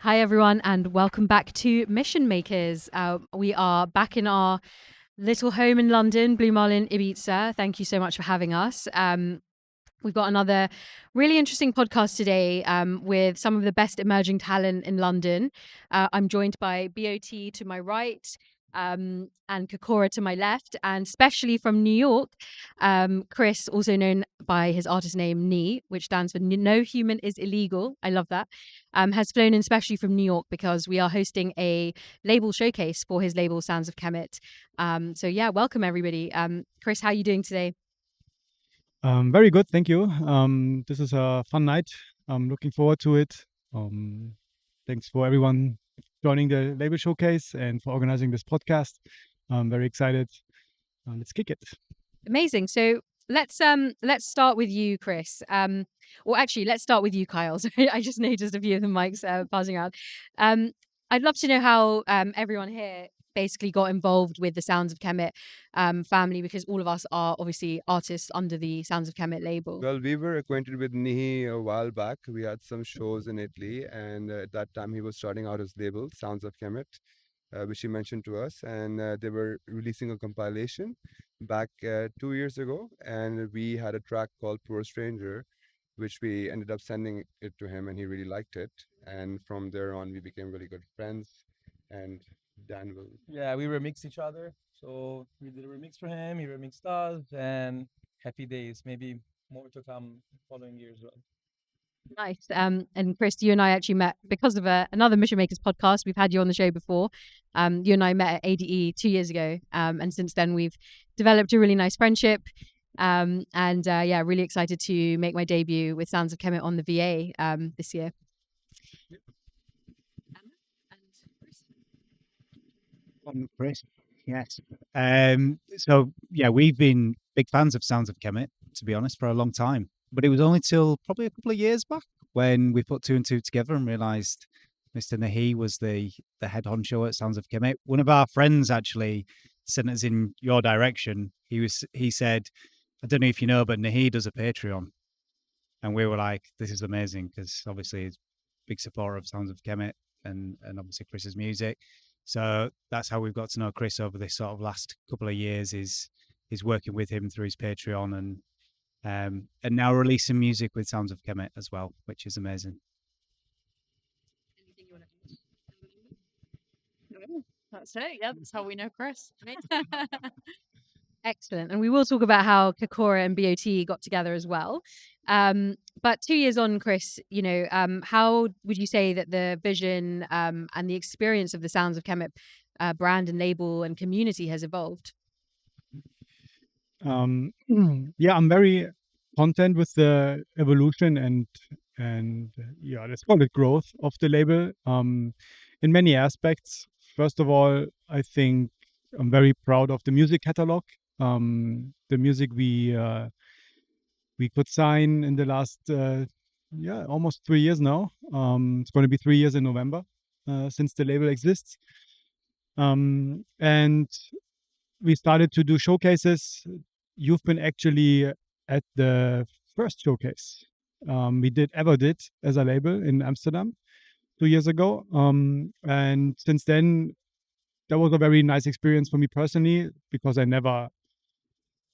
Hi, everyone, and welcome back to Mission Makers. We are back in our little home in London, Blue Marlin, Ibiza. Thank you so much for having us. We've got another really interesting podcast today with some of the best emerging talent in London. I'm joined by B.o.T to my right and Kakura to my left, and especially from New York, Chris, also known by his artist name Nhii, which stands for No Human is Illegal. I love that. Has flown in specially from New York because we are hosting a label showcase for his label Sounds of Khemit. So yeah, welcome everybody. Chris, how are you doing today? Very good, thank you. This is a fun night. I'm looking forward to it. Thanks for everyone joining the label showcase and for organizing this podcast. I'm very excited. Let's kick it. Amazing. So let's start with you, Chris. Or actually, let's start with you, Kyle. So I just noticed a few of the mics passing out. Um, I'd love to know how everyone here basically got involved with the Sounds of Kemet family, because all of us are obviously artists under the Sounds of Kemet label. Well, we were acquainted with Nihi a while back. We had some shows in Italy, and at that time he was starting out his label, Sounds of Khemit, which he mentioned to us, and they were releasing a compilation back 2 years ago, and we had a track called Poor Stranger, which we ended up sending it to him, and he really liked it. And from there on, we became really good friends. And Dan will. Yeah, we remixed each other. So we did a remix for him, he remixed us, and happy days. Maybe more to come following years as well. Nice. And Chris, you and I actually met because of another Mission Makers podcast. We've had you on the show before. You and I met at ADE 2 years ago. And since then, we've developed a really nice friendship. And yeah, really excited to make my debut with Sounds of Kemet on the VA this year. Chris. Yes. So yeah, we've been big fans of Sounds of Khemit, to be honest, for a long time. But it was only till probably a couple of years back when we put two and two together and realised Mr. Nhii was the head honcho at Sounds of Khemit. One of our friends actually sent us in your direction. He said, I don't know if you know, but Nhii does a Patreon. And we were like, this is amazing, because obviously he's a big supporter of Sounds of Khemit and obviously Chris's music. So that's how we've got to know Chris over this sort of last couple of years, is working with him through his Patreon and now releasing music with Sounds of Khemit as well, which is amazing. That's it. Yeah, that's how we know Chris. Excellent. And we will talk about how Kakura and B.o.T got together as well. But 2 years on, Chris, how would you say that the vision and the experience of the Sounds of Kemet brand and label and community has evolved? Yeah, I'm very content with the evolution and yeah, let's call it growth of the label. In many aspects. First of all, I think I'm very proud of the music catalog. The music we could sign in the last almost 3 years now. It's going to be 3 years in November since the label exists. And we started to do showcases. You've been actually at the first showcase we ever did as a label in Amsterdam 2 years ago. And since then, that was a very nice experience for me personally, because I never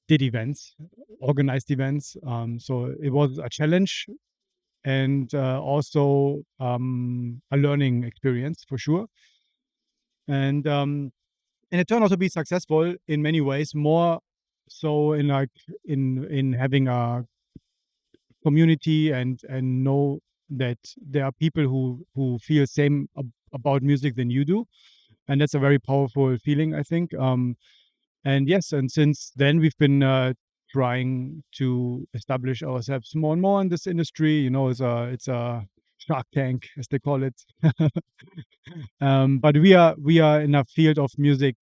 did events, organized events. So it was a challenge and also a learning experience for sure. And it turned out to be successful in many ways, more so in having a community and know that there are people who feel same about music than you do, and that's a very powerful feeling, I think. And yes, and since then we've been trying to establish ourselves more and more in this industry. It's a Shark Tank, as they call it. But we are in a field of music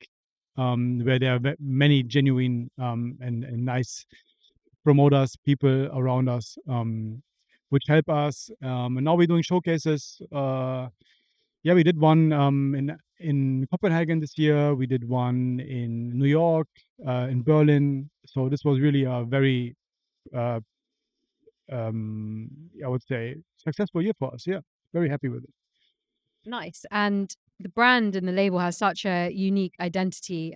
where there are many genuine and nice promoters, people around us, which help us. And now we're doing showcases. Yeah, we did one in Copenhagen this year. We did one in New York, in Berlin. So this was really a very, uh, I would say, successful year for us. Yeah, very happy with it. Nice. And the brand and the label has such a unique identity,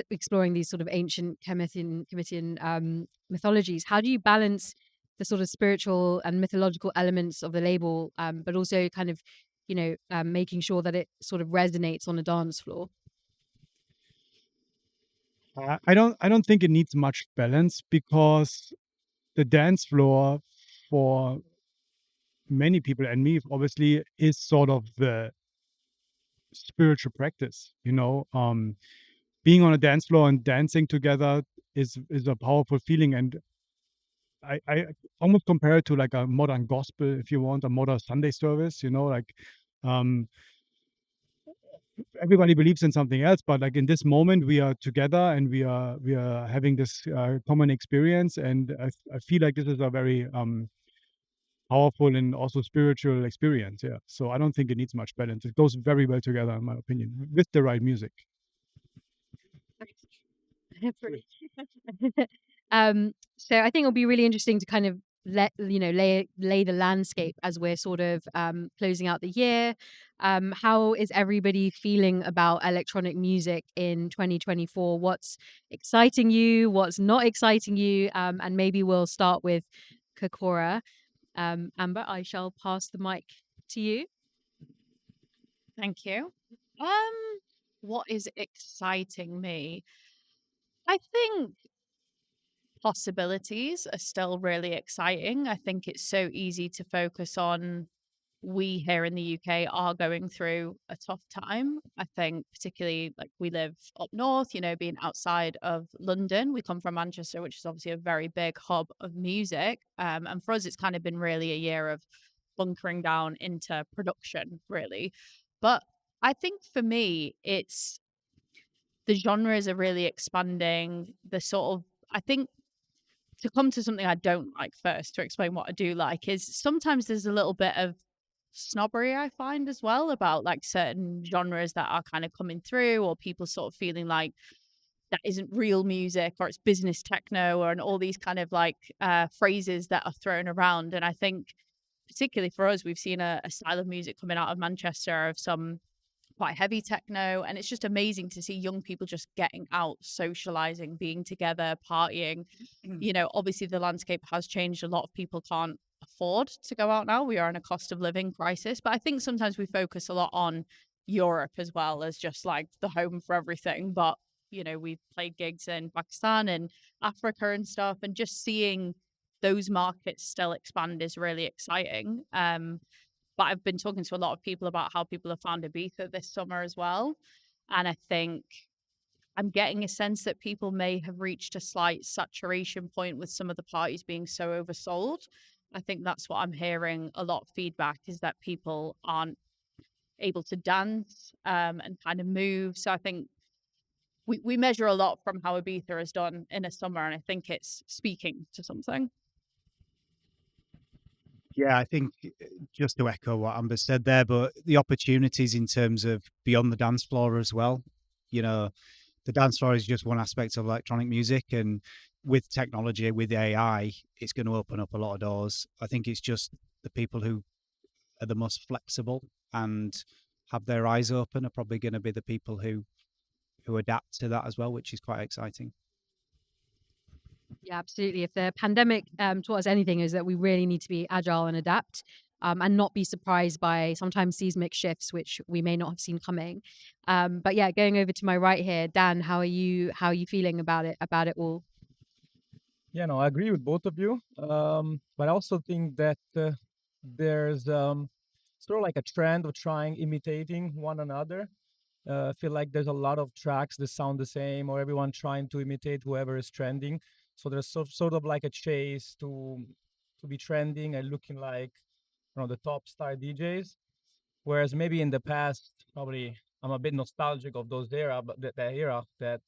exploring these sort of ancient Khemitian mythologies. How do you balance the sort of spiritual and mythological elements of the label, but also kind of, making sure that it sort of resonates on a dance floor? I don't think it needs much balance because the dance floor for many people and me obviously is sort of the spiritual practice, being on a dance floor and dancing together is a powerful feeling. And I almost compare it to like a modern gospel, if you want, a modern Sunday service, like um everybody believes in something else, but like in this moment we are together and we are having this common experience. And I feel like this is a very powerful and also spiritual experience. Yeah, so I don't think it needs much balance. It goes very well together, in my opinion, with the right music. So I think it'll be really interesting to kind of lay the landscape as we're sort of closing out the year. How is everybody feeling about electronic music in 2024? What's exciting you? What's not exciting you? And maybe we'll start with Kakura. Amber, I shall pass the mic to you. Thank you. What is exciting me? I think possibilities are still really exciting. I think it's so easy to focus on we here in the UK are going through a tough time. I think particularly like we live up north, being outside of London. We come from Manchester, which is obviously a very big hub of music. And for us, it's kind of been really a year of bunkering down into production, really. But I think for me, it's the genres are really expanding. The sort of, I think to come to something I don't like first to explain what I do like is sometimes there's a little bit of snobbery I find as well about like certain genres that are kind of coming through or people sort of feeling like that isn't real music or it's business techno or and all these kind of like phrases that are thrown around. And I think particularly for us, we've seen a style of music coming out of Manchester of some quite heavy techno. And it's just amazing to see young people just getting out, socializing, being together, partying. Obviously the landscape has changed. A lot of people can't afford to go out now. We are in a cost of living crisis. But I think sometimes we focus a lot on Europe as well as just like the home for everything. But, we've played gigs in Pakistan and Africa and stuff. And just seeing those markets still expand is really exciting. But I've been talking to a lot of people about how people have found Ibiza this summer as well. And I think I'm getting a sense that people may have reached a slight saturation point with some of the parties being so oversold. I think that's what I'm hearing a lot of feedback is that people aren't able to dance and kind of move. So I think we measure a lot from how Ibiza is done in a summer. And I think it's speaking to something. Yeah, I think just to echo what Amber said there, but the opportunities in terms of beyond the dance floor as well. You know, the dance floor is just one aspect of electronic music, and with technology, with AI, it's going to open up a lot of doors. I think it's just the people who are the most flexible and have their eyes open are probably going to be the people who adapt to that as well, which is quite exciting. Yeah, absolutely. If the pandemic taught us anything, is that we really need to be agile and adapt, and not be surprised by sometimes seismic shifts, which we may not have seen coming. But yeah, going over to my right here, Dan, how are you? How are you feeling about it all? Yeah, no, I agree with both of you. But I also think that there's sort of like a trend of trying imitating one another. I feel like there's a lot of tracks that sound the same, or everyone trying to imitate whoever is trending. So there's sort of like a chase to be trending and looking like the top star DJs. Whereas maybe in the past, probably I'm a bit nostalgic of those era, but that era that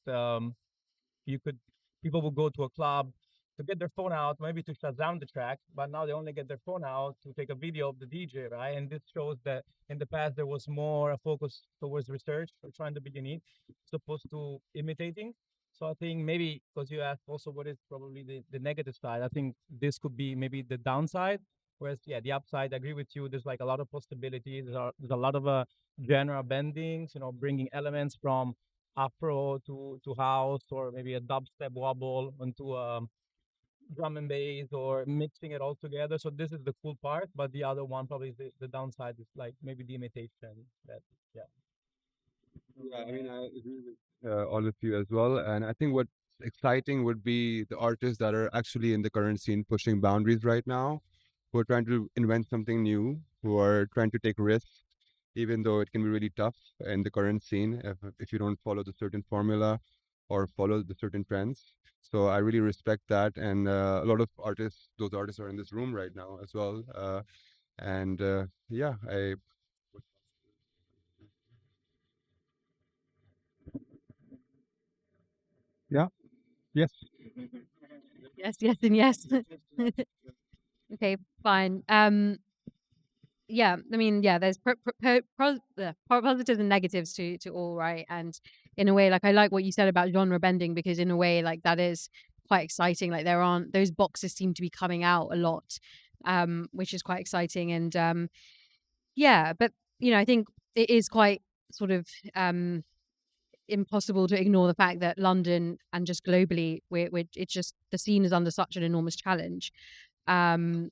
you could people would go to a club to get their phone out, maybe to shut down the track, but now they only get their phone out to take a video of the DJ, right? And this shows that in the past there was more a focus towards research or trying to be unique, as opposed to imitating. So I think maybe because you asked also what is probably the negative side, I think this could be maybe the downside Whereas, yeah, the upside, I agree with you. There's like a lot of possibilities. There's a lot of genre bendings. Bringing elements from Afro to house, or maybe a dubstep wobble onto drum and bass, or mixing it all together. So this is the cool part, but the other one, probably the downside, is like maybe the imitation. That yeah. Yeah, I mean, I agree with all of you as well. And I think what's exciting would be the artists that are actually in the current scene pushing boundaries right now, who are trying to invent something new, who are trying to take risks, even though it can be really tough in the current scene if you don't follow the certain formula or follow the certain trends. So I really respect that. And a lot of artists, those artists are in this room right now as well. And yeah, I Yeah. Yes. Yes, yes, and yes. Okay, fine. Yeah, I mean, yeah, there's positives and negatives to all, right? And in a way, like I like what you said about genre bending, because in a way, like that is quite exciting. Like there aren't those boxes seem to be coming out a lot, which is quite exciting. And yeah, but I think it is quite sort of impossible to ignore the fact that London and just globally, it's just the scene is under such an enormous challenge. Um,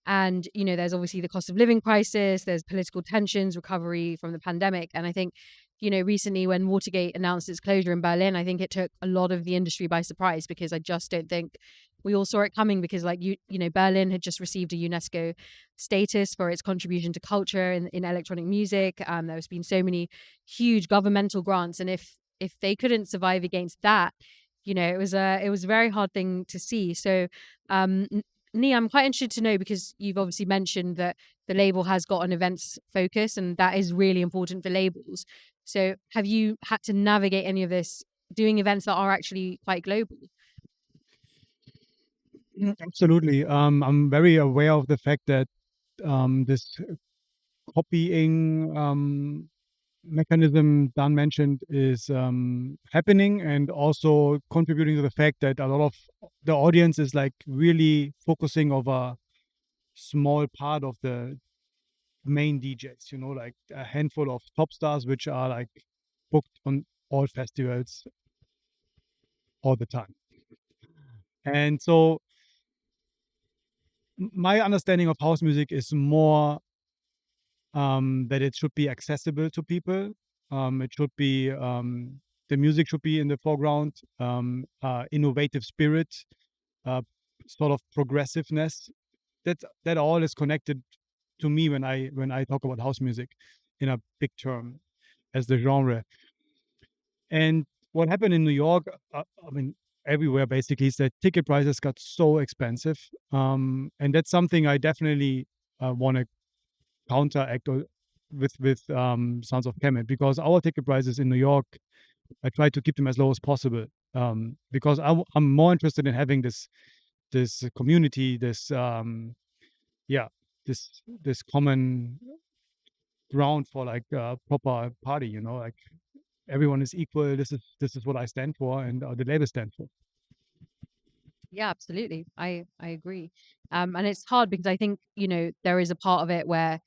and there's obviously the cost of living crisis, there's political tensions, recovery from the pandemic. And I think recently when Watergate announced its closure in Berlin, I think it took a lot of the industry by surprise, because I just don't think we all saw it coming, because like Berlin had just received a UNESCO status for its contribution to culture in electronic music. There's been so many huge governmental grants, and if they couldn't survive against that, it was a very hard thing to see. So um Nia, I'm quite interested to know, because you've obviously mentioned that the label has got an events focus, and that is really important for labels. So have you had to navigate any of this doing events that are actually quite global? Absolutely. I'm very aware of the fact that this copying mechanism Dan mentioned is happening, and also contributing to the fact that a lot of the audience is like really focusing over a small part of the main DJs, like a handful of top stars, which are like booked on all festivals all the time. And so my understanding of house music is more that it should be accessible to people. It should be the music should be in the foreground. Innovative spirit, sort of progressiveness. That all is connected to me when I talk about house music in a big term as the genre. And what happened in New York, I mean, everywhere basically, is that ticket prices got so expensive, and that's something I definitely want to counteract with Sounds of Khemit, because our ticket prices in New York, I try to keep them as low as possible, because I'm more interested in having this community, yeah, this common ground for like a proper party, like everyone is equal. This is what I stand for, and the label stand for. Yeah, absolutely. I agree. And it's hard, because I think there is a part of it where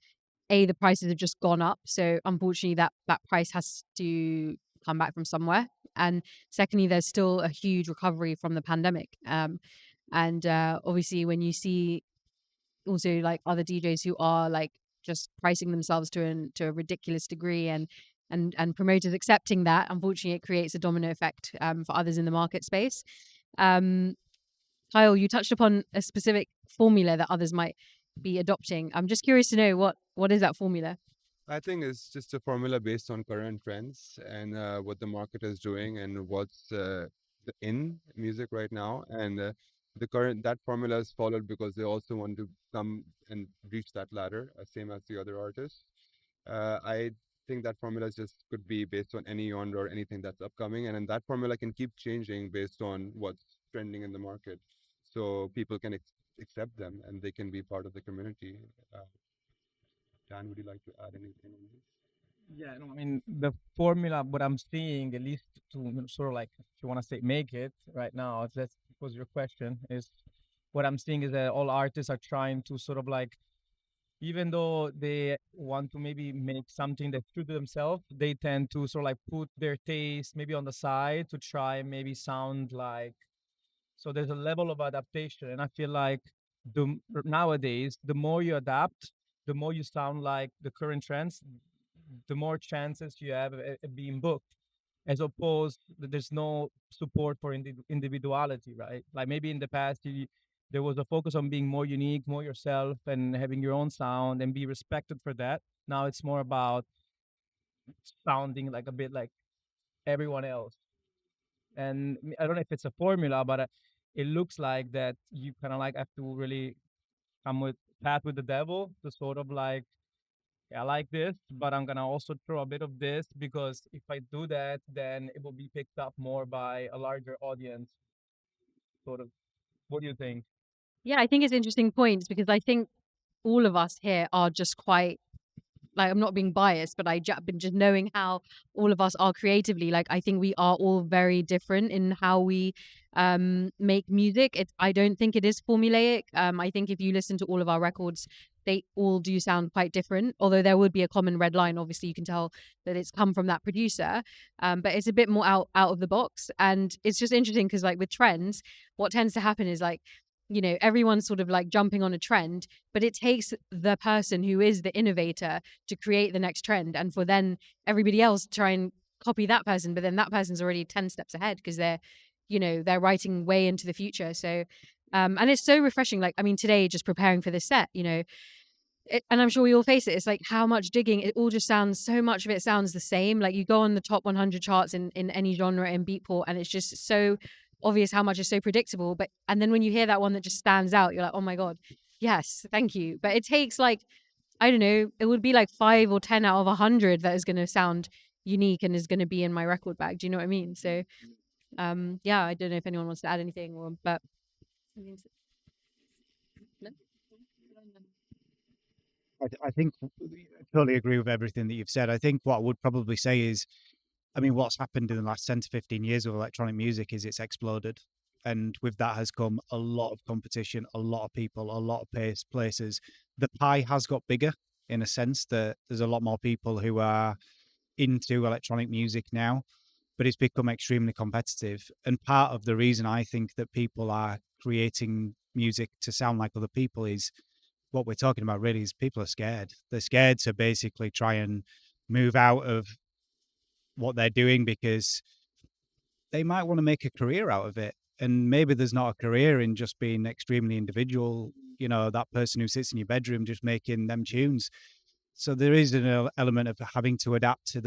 the prices have just gone up, so unfortunately that price has to come back from somewhere. And secondly, there's still a huge recovery from the pandemic. And obviously when you see also like other DJs who are like just pricing themselves to a ridiculous degree, and promoters accepting that, unfortunately it creates a domino effect for others in the market space. Um, Kyle, you touched upon a specific formula that others might be adopting. I'm just curious to know what is that formula? I think it's just a formula based on current trends and what the market is doing and what's the in music right now. And the current that formula is followed because they also want to come and reach that ladder, same as the other artists. I think that formula just could be based on any genre or anything that's upcoming, and then that formula can keep changing based on what's trending in the market, so people can accept them and they can be part of the community. Uh, Dan, would you like to add anything on this? Yeah, no, I mean the formula. What I'm seeing, at least to sort of like, if you want to say make it right now, if that's was your question, is what I'm seeing is that all artists are trying to sort of like, even though they want to maybe make something that's true to themselves, they tend to sort of like put their taste maybe on the side to try and maybe sound like. So there's a level of adaptation, and I feel like nowadays, the more you adapt, the more you sound like the current trends, the more chances you have of being booked. As opposed, there's no support for individuality, right? Like maybe in the past, there was a focus on being more unique, more yourself, and having your own sound and be respected for that. Now it's more about sounding like a bit like everyone else. And I don't know if it's a formula, but it looks like that you kind of like have to really come with path with the devil to sort of like, yeah, I like this, but I'm gonna also throw a bit of this because if I do that, then it will be picked up more by a larger audience. Sort of. What do you think? Yeah, I think it's interesting points because I think all of us here are just quite like I'm not being biased, but been just knowing how all of us are creatively. Like I think we are all very different in how we make music. I don't think it is formulaic. I think if you listen to all of our records, they all do sound quite different. Although there would be a common red line. Obviously, you can tell that it's come from that producer. But it's a bit more out of the box, and it's just interesting because like with trends, what tends to happen is like everyone's sort of like jumping on a trend, but it takes the person who is the innovator to create the next trend and for then everybody else to try and copy that person, but then that person's already 10 steps ahead because they're writing way into the future. So and it's so refreshing. Like I mean today just preparing for this set, and I'm sure we all face it. It's like how much digging, it all just sounds, so much of it sounds the same. Like you go on the top 100 charts in any genre in Beatport and it's just so obvious how much is so predictable. And then when you hear that one that just stands out, you're like, oh my God, yes, thank you. But it takes like, I don't know, it would be like 5 or 10 out of 100 that is going to sound unique and is going to be in my record bag. Do you know what I mean? So, yeah, I don't know if anyone wants to add anything but. I think I totally agree with everything that you've said. I think what I would probably say is, I mean, what's happened in the last 10 to 15 years with electronic music is it's exploded. And with that has come a lot of competition, a lot of people, a lot of places. The pie has got bigger in a sense that there's a lot more people who are into electronic music now, but it's become extremely competitive. And part of the reason I think that people are creating music to sound like other people is what we're talking about really is people are scared. They're scared to basically try and move out of what they're doing because they might want to make a career out of it. And maybe there's not a career in just being extremely individual, that person who sits in your bedroom just making them tunes. So there is an element of having to adapt to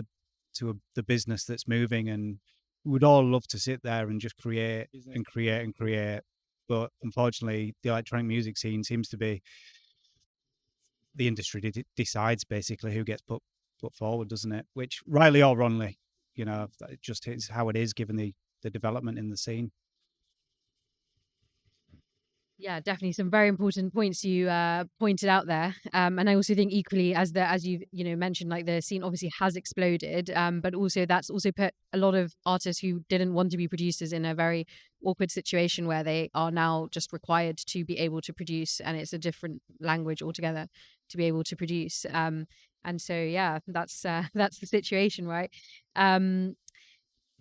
the business that's moving, and we would all love to sit there and just create and create and create. But unfortunately, the electronic music scene seems to be the industry decides basically who gets put forward, doesn't it? Which rightly or wrongly, it just is how it is given the development in the scene. Yeah, definitely some very important points you pointed out there. And I also think equally as you mentioned, like the scene obviously has exploded, but also that's also put a lot of artists who didn't want to be producers in a very awkward situation where they are now just required to be able to produce, and it's a different language altogether to be able to produce. And so yeah, that's that's the situation, right?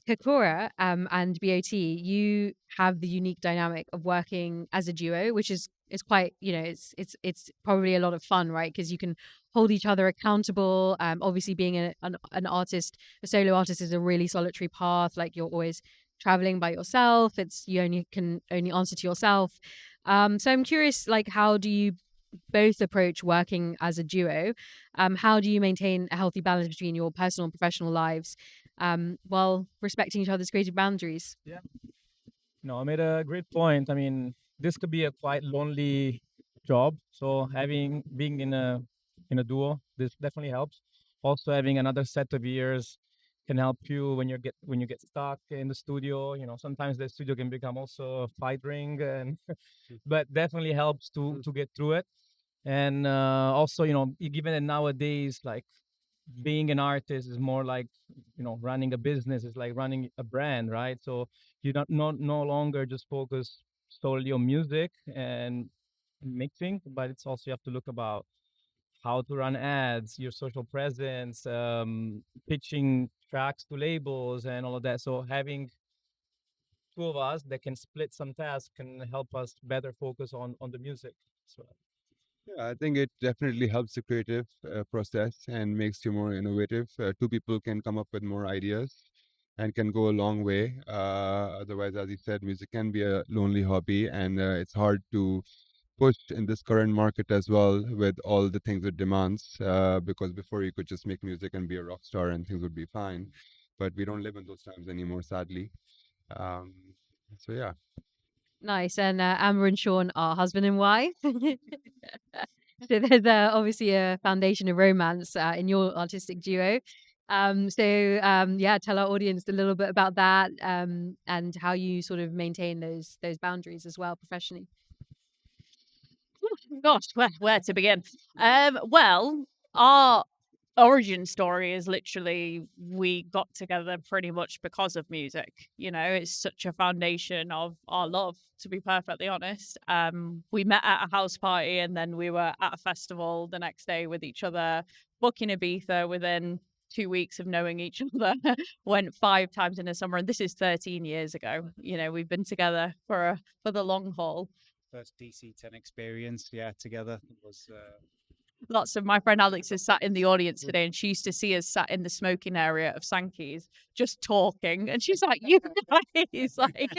Kakura and B.o.T, you have the unique dynamic of working as a duo, which is quite, it's probably a lot of fun, right? Because you can hold each other accountable. Obviously, being an artist, a solo artist, is a really solitary path. Like you're always traveling by yourself. You can only answer to yourself. So I'm curious, like, how do you both approach working as a duo? How do you maintain a healthy balance between your personal and professional lives while respecting each other's creative boundaries? Yeah. No, I made a great point. I mean, this could be a quite lonely job. So being in a duo, this definitely helps. Also, having another set of ears can help you when you get stuck in the studio. Sometimes the studio can become also a fight ring, and but definitely helps to get through it. And also, given that nowadays, like being an artist is more like running a business, is like running a brand, right? So you don't no longer just focus solely on music and mixing, but it's also you have to look about how to run ads, your social presence, pitching tracks to labels, and all of that. So having two of us that can split some tasks can help us better focus on the music. So Yeah, I think it definitely helps the creative process and makes you more innovative. Two people can come up with more ideas and can go a long way. Otherwise, as you said, music can be a lonely hobby, and it's hard to push in this current market as well with all the things it demands. Because before you could just make music and be a rock star and things would be fine, but we don't live in those times anymore, sadly. Um, so yeah. Nice. And Amber and Sean are husband and wife. So there's obviously a foundation of romance in your artistic duo. Yeah, tell our audience a little bit about that and how you sort of maintain those boundaries as well professionally. Gosh, where to begin? Well, our origin story is literally we got together pretty much because of music. You know, it's such a foundation of our love, to be perfectly honest. We met at a house party and then we were at a festival the next day with each other, booking Ibiza within 2 weeks of knowing each other. Went 5 times in the summer, and this is 13 years ago. You know, we've been together for the long haul. First DC-10 experience, yeah, together was. Lots of my friend Alex is sat in the audience today, and she used to see us sat in the smoking area of Sankey's just talking, and she's like, "You guys," like.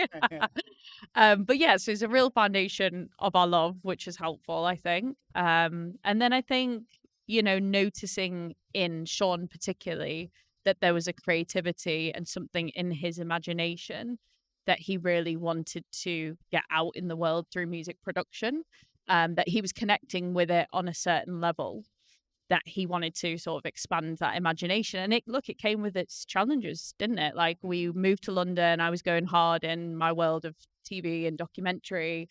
But yeah, so it's a real foundation of our love, which is helpful, I think. And then I think noticing in Sean particularly that there was a creativity and something in his imagination that he really wanted to get out in the world through music production. That he was connecting with it on a certain level, that he wanted to sort of expand that imagination. And it came with its challenges, didn't it? Like, we moved to London, I was going hard in my world of TV and documentary,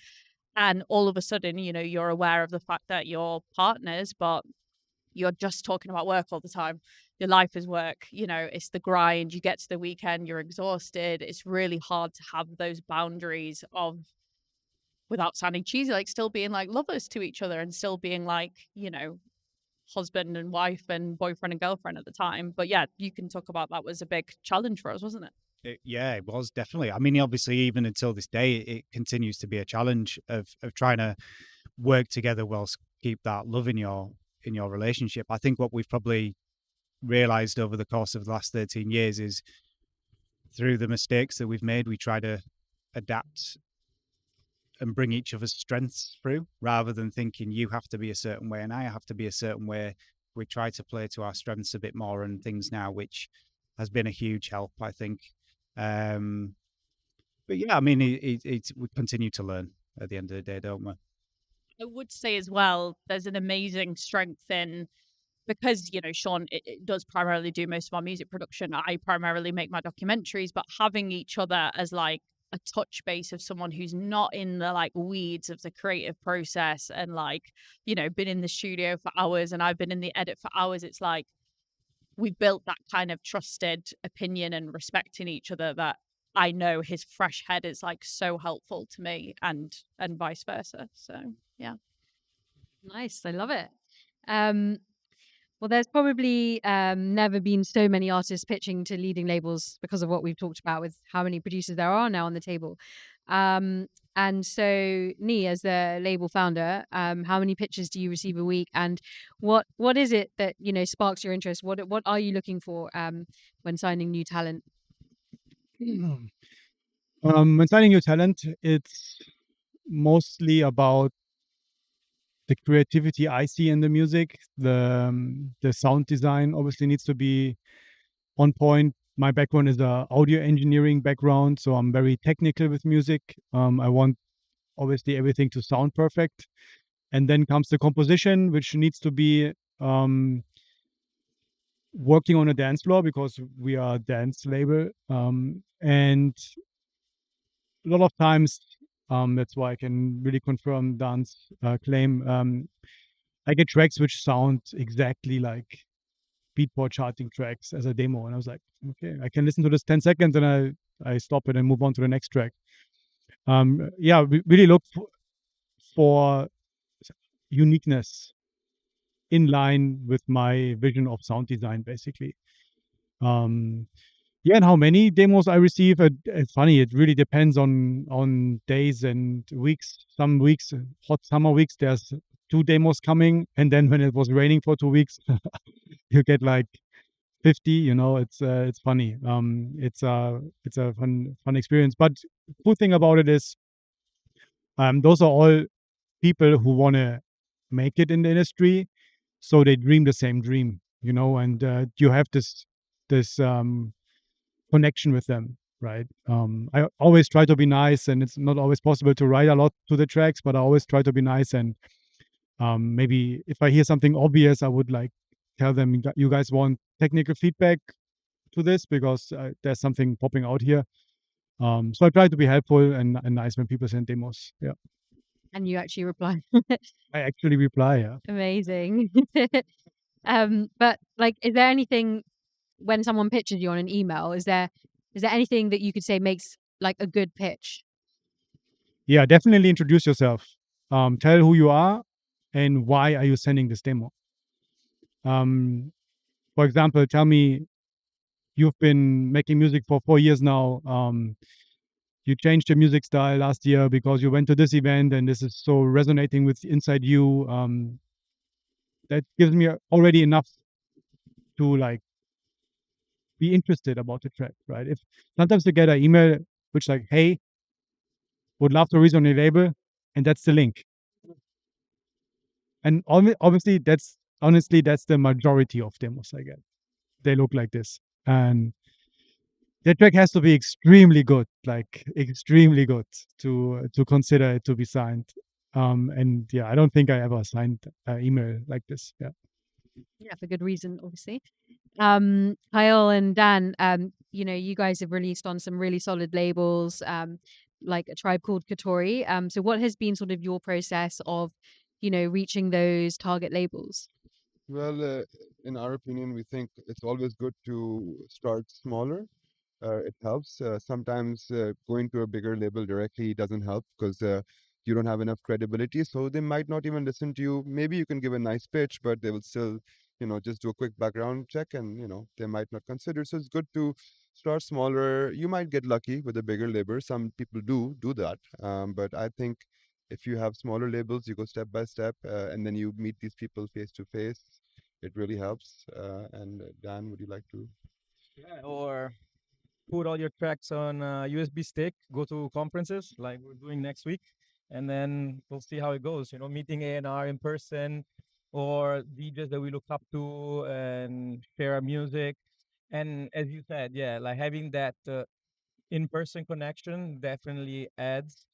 and all of a sudden, you're aware of the fact that you're partners, but you're just talking about work all the time. Your life is work, it's the grind. You get to the weekend, you're exhausted. It's really hard to have those boundaries of, without sounding cheesy, like still being like lovers to each other and still being like, husband and wife and boyfriend and girlfriend at the time. But yeah, you can talk about that was a big challenge for us, wasn't it? Yeah, it was definitely. I mean, obviously, even until this day, it continues to be a challenge of trying to work together whilst keep that love in your relationship. I think what we've probably realized over the course of the last 13 years is through the mistakes that we've made, we try to adapt and bring each other's strengths through, rather than thinking you have to be a certain way and I have to be a certain way. We try to play to our strengths a bit more and things now, which has been a huge help, I think. But yeah, I mean, we continue to learn at the end of the day, don't we? I would say as well, there's an amazing strength in, because Sean it does primarily do most of our music production. I primarily make my documentaries, but having each other as like a touch base of someone who's not in the like weeds of the creative process and like been in the studio for hours and I've been in the edit for hours. It's like we've built that kind of trusted opinion and respect in each other that I know his fresh head is like so helpful to me, and vice versa. So yeah. Nice. I love it. Well, there's probably never been so many artists pitching to leading labels because of what we've talked about with how many producers there are now on the table. And so, Nhii, as the label founder, how many pitches do you receive a week? And what is it that sparks your interest? What are you looking for when signing new talent? When signing new talent, it's mostly about the creativity I see in the music. The sound design obviously needs to be on point. My background is a audio engineering background, so I'm very technical with music. I want obviously everything to sound perfect, and then comes the composition, which needs to be working on a dance floor because we are a dance label, and a lot of times, that's why I can really confirm Dan's claim. I get tracks which sound exactly like Beatport charting tracks as a demo, and I was like, okay, I can listen to this 10 seconds, and I stop it and move on to the next track. Yeah, we really look for uniqueness in line with my vision of sound design, basically. Yeah, and how many demos I receive, it's funny. It really depends on days and weeks. Some weeks, hot summer weeks, there's 2 demos coming, and then when it was raining for 2 weeks, you get like 50. It's funny. It's a fun experience. But cool thing about it is, those are all people who want to make it in the industry, so they dream the same dream, and you have this connection with them, right? I always try to be nice, and it's not always possible to write a lot to the tracks, but I always try to be nice. And maybe if I hear something obvious, I would like tell them, you guys want technical feedback to this because there's something popping out here. So I try to be helpful and nice when people send demos. Yeah, And you actually reply. I actually reply. Yeah. Amazing. But like, is there anything when someone pitches you on an email? Is there anything that you could say makes like a good pitch? Yeah, definitely introduce yourself. Tell who you are and why are you sending this demo. For example, tell me you've been making music for 4 years now. You changed your music style last year because you went to this event and this is so resonating with inside you. That gives me already enough to like be interested about the track, right? If sometimes you get an email which like, hey, would love to read on your label, and that's the link. And obviously, that's the majority of demos I get. They look like this, and the track has to be extremely good, like extremely good, to consider it to be signed. And yeah, I don't think I ever signed an email like this. Yeah. Yeah, for good reason, obviously. Kyle and Dan, you guys have released on some really solid labels, like a Tribe Called Katori. So what has been sort of your process of, reaching those target labels? Well, in our opinion, we think it's always good to start smaller. It helps. Sometimes going to a bigger label directly doesn't help because you don't have enough credibility. So they might not even listen to you. Maybe you can give a nice pitch, but they will still, just do a quick background check and, they might not consider. So it's good to start smaller. You might get lucky with a bigger label. Some people do that. But I think if you have smaller labels, you go step by step and then you meet these people face to face. It really helps. And Dan, would you like to? Yeah, or put all your tracks on a USB stick, go to conferences like we're doing next week, and then we'll see how it goes. Meeting A&R in person or DJs that we look up to and share our music. And as you said, yeah, like having that in-person connection definitely adds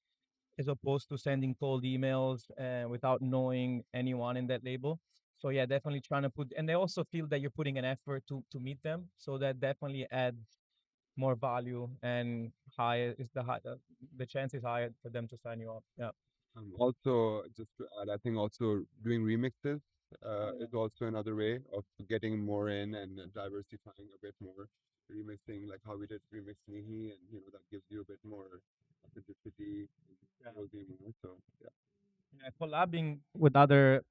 as opposed to sending cold emails without knowing anyone in that label. So yeah, definitely trying to put, and they also feel that you're putting an effort to meet them. So that definitely adds more value and higher is the chance is higher for them to sign you up. Yeah. Also, just to add, I think also doing remixes Oh, yeah. is also another way of getting more in and diversifying a bit more. Remixing, like how we did remix Nhii, and that gives you a bit more authenticity and Yeah. closing more. So yeah. Yeah, collabing with other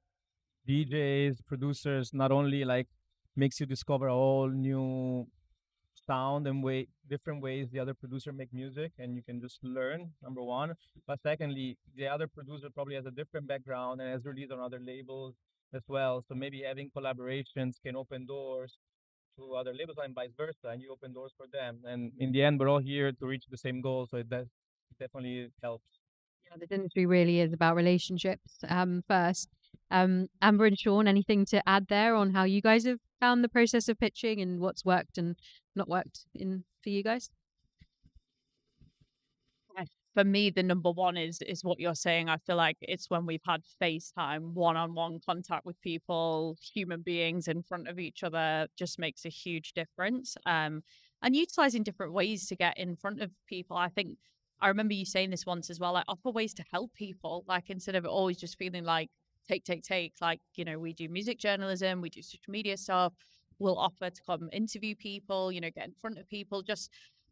DJs, producers, not only like makes you discover a whole new sound and different ways the other producer make music, and you can just learn, number one. But secondly, the other producer probably has a different background and has released on other labels as well. So maybe having collaborations can open doors to other labels and vice versa, and you open doors for them. And in the end, we're all here to reach the same goal. So it does definitely helps. Yeah, this industry really is about relationships, first. Amber and Sean, anything to add there on how you guys have found the process of pitching and what's worked and not worked in for you guys? For me, the number one is what you're saying. I feel like it's when we've had FaceTime, one-on-one contact with people, human beings in front of each other, just makes a huge difference. And utilizing different ways to get in front of people. I think I remember you saying this once as well. Like offer ways to help people. Like instead of always just feeling like take. Like we do music journalism, we do social media stuff. We'll offer to come interview people. Get in front of people. Just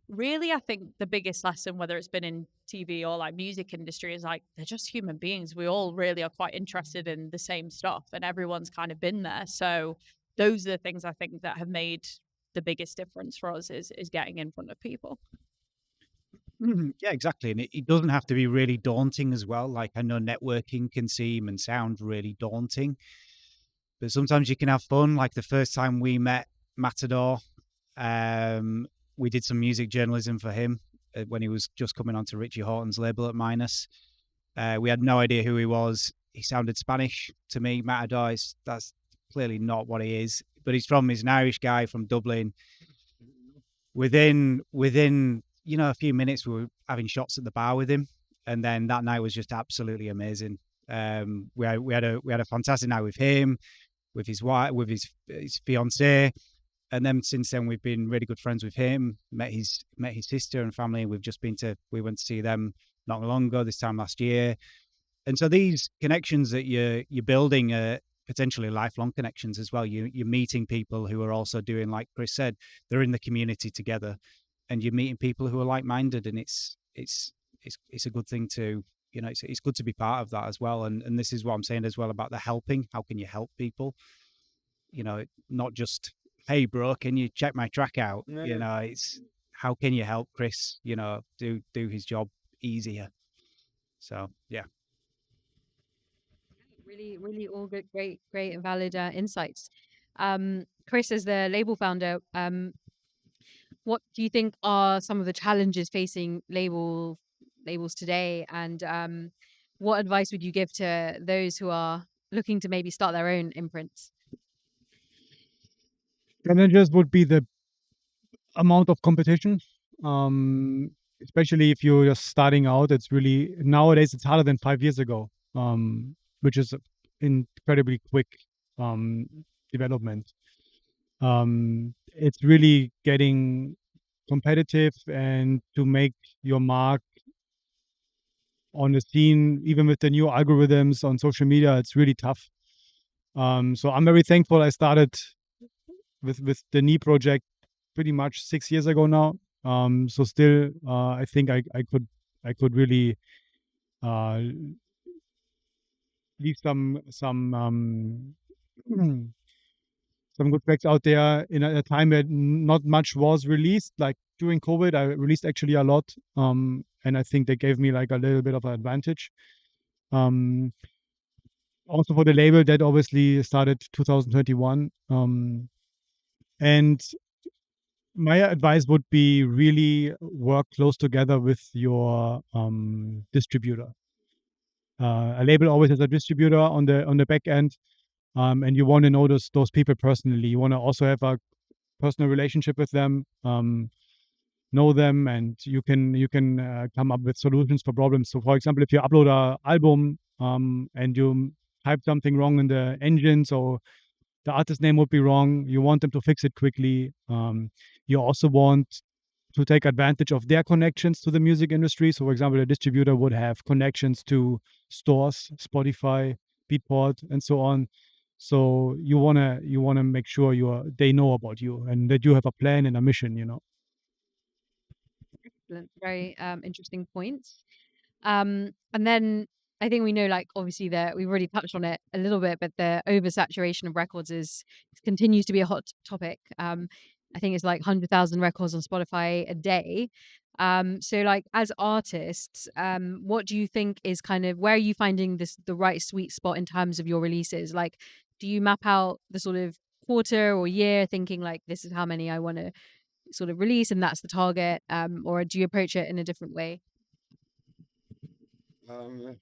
really, I think the biggest lesson, whether it's been in TV or like music industry, is like they're just human beings. We all really are quite interested in the same stuff, and everyone's kind of been there. So those are the things I think that have made the biggest difference for us is getting in front of people. Yeah, exactly. And it doesn't have to be really daunting as well. Like I know networking can seem and sound really daunting, but sometimes you can have fun. Like the first time we met Matador, we did some music journalism for him when he was just coming onto Richie Horton's label at Minus. We had no idea who he was. He sounded Spanish to me. Matador that's clearly not what he is, but he's an Irish guy from Dublin. Within a few minutes, we were having shots at the bar with him, and then that night was just absolutely amazing. We had a fantastic night with him, with his wife, with his fiancée, and then since then we've been really good friends with him. Met his sister and family. We went to see them not long ago, this time last year. And so these connections that you're building are potentially lifelong connections as well. You're meeting people who are also doing, like Chris said, they're in the community together, and you're meeting people who are like-minded, and it's a good thing to, it's good to be part of that as well. And this is what I'm saying as well about the helping. How can you help people? Not just, hey bro, can you check my track out? It's how can you help Chris, do his job easier. So yeah. Really, really all good, great and valid insights. Chris, as the label founder, what do you think are some of the challenges facing labels today, and what advice would you give to those who are looking to maybe start their own imprints? Challenges would be the amount of competition, especially if you're just starting out. It's really nowadays it's harder than 5 years ago, which is incredibly quick development. It's really getting competitive, and to make your mark on the scene, even with the new algorithms on social media, it's really tough. So I'm very thankful I started with the Knii project pretty much 6 years ago now. So still, I think I could really leave some good tracks out there in a time that not much was released. Like during COVID, I released actually a lot, and I think they gave me like a little bit of an advantage. Also for the label that obviously started 2021, and my advice would be really work close together with your distributor. A label always has a distributor on the back end, and you want to know those people personally. You want to also have a personal relationship with them, know them, and you can come up with solutions for problems. So, for example, if you upload an album and you type something wrong in the engine, so the artist name would be wrong, you want them to fix it quickly. You also want to take advantage of their connections to the music industry. So, for example, a distributor would have connections to stores, Spotify, Beatport, and so on. So you wanna make sure they know about you and that you have a plan and a mission. Excellent. Very interesting points. And then I think we know, like, obviously that we've already touched on it a little bit, but the oversaturation of records continues to be a hot topic. I think it's like 100,000 records on Spotify a day. So like as artists, what do you think is kind of, where are you finding the right sweet spot in terms of your releases? Like, do you map out the sort of quarter or year thinking like this is how many I want to sort of release and that's the target, or do you approach it in a different way? Um,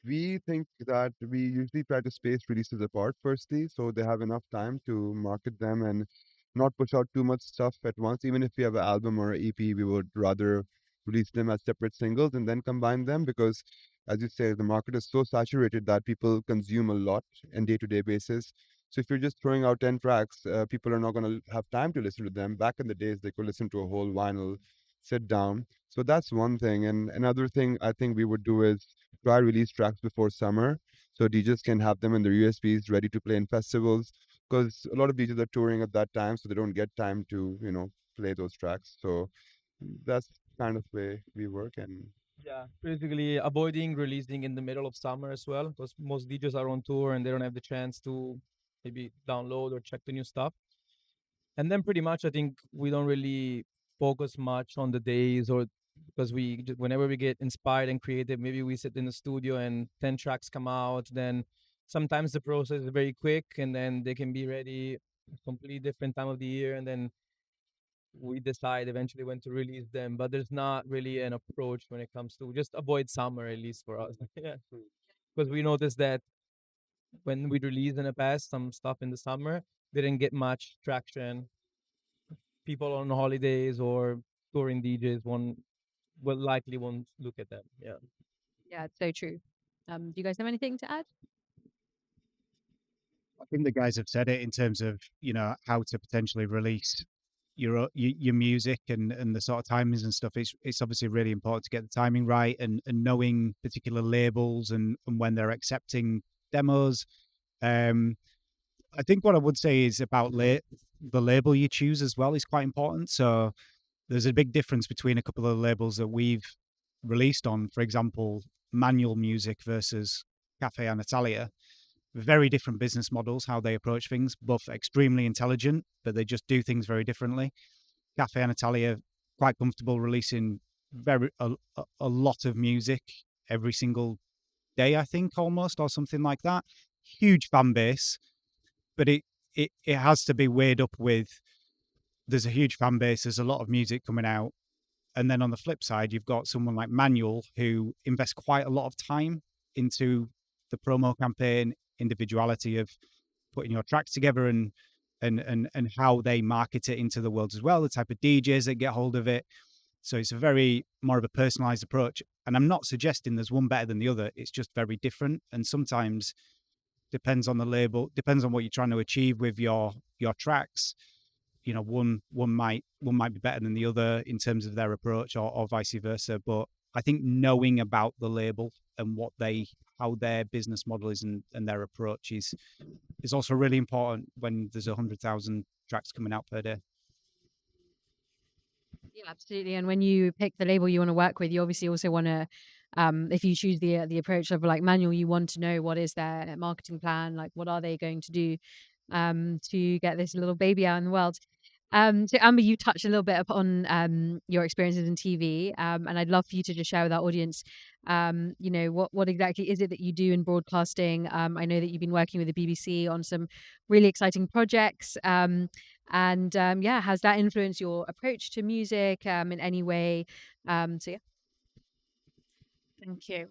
we think that we usually try to space releases apart firstly, so they have enough time to market them and not push out too much stuff at once. Even if we have an album or an EP, we would rather release them as separate singles and then combine them because, as you say, the market is so saturated that people consume a lot on day-to-day basis. So if you're just throwing out 10 tracks, people are not going to have time to listen to them. Back in the days, they could listen to a whole vinyl, sit down. So that's one thing. And another thing I think we would do is try release tracks before summer so DJs can have them in their USBs ready to play in festivals because a lot of DJs are touring at that time, so they don't get time to, play those tracks. So That's kind of way we work. And Yeah, basically avoiding releasing in the middle of summer as well, because most DJs are on tour and they don't have the chance to maybe download or check the new stuff. And then pretty much, I think we don't really focus much on the days, or because whenever we get inspired and creative, maybe we sit in the studio and 10 tracks come out. Then sometimes the process is very quick, and then they can be ready a completely different time of the year, and then we decide eventually when to release them. But there's not really an approach when it comes to just avoid summer, at least for us. Yeah, because we noticed that when we released in the past some stuff in the summer, didn't get much traction. People on holidays or touring DJs will likely won't look at them. Yeah. Yeah, it's so true. Do you guys have anything to add? I think the guys have said it in terms of how to potentially release your music and the sort of timings and stuff. It's obviously really important to get the timing right and knowing particular labels and when they're accepting demos. I think what I would say is about the label you choose as well is quite important. So there's a big difference between a couple of labels that we've released on, for example, Manual Music versus Cafe Anatalia. Very different business models, how they approach things, both extremely intelligent, but they just do things very differently. Cafe Anatalia, quite comfortable releasing a lot of music every single day, I think, almost, or something like that. Huge fan base, but it has to be weighed up with there's a huge fan base, there's a lot of music coming out. And then on the flip side, you've got someone like Manual who invests quite a lot of time into the promo campaign, individuality of putting your tracks together and how they market it into the world as well, the type of DJs that get hold of it. So it's a very more of a personalized approach. And I'm not suggesting there's one better than the other. It's just very different. And sometimes depends on the label, depends on what you're trying to achieve with your tracks. One might be better than the other in terms of their approach or vice versa. But I think knowing about the label and how their business model is and their approach is also really important when there's 100,000 tracks coming out per day. Yeah, absolutely. And when you pick the label you want to work with, you obviously also want to, if you choose the approach of like Manual, you want to know what is their marketing plan, like what are they going to do to get this little baby out in the world. So Amber, you touched a little bit upon your experiences in TV, and I'd love for you to just share with our audience, what exactly is it that you do in broadcasting? I know that you've been working with the BBC on some really exciting projects. And has that influenced your approach to music in any way? So yeah. Thank you.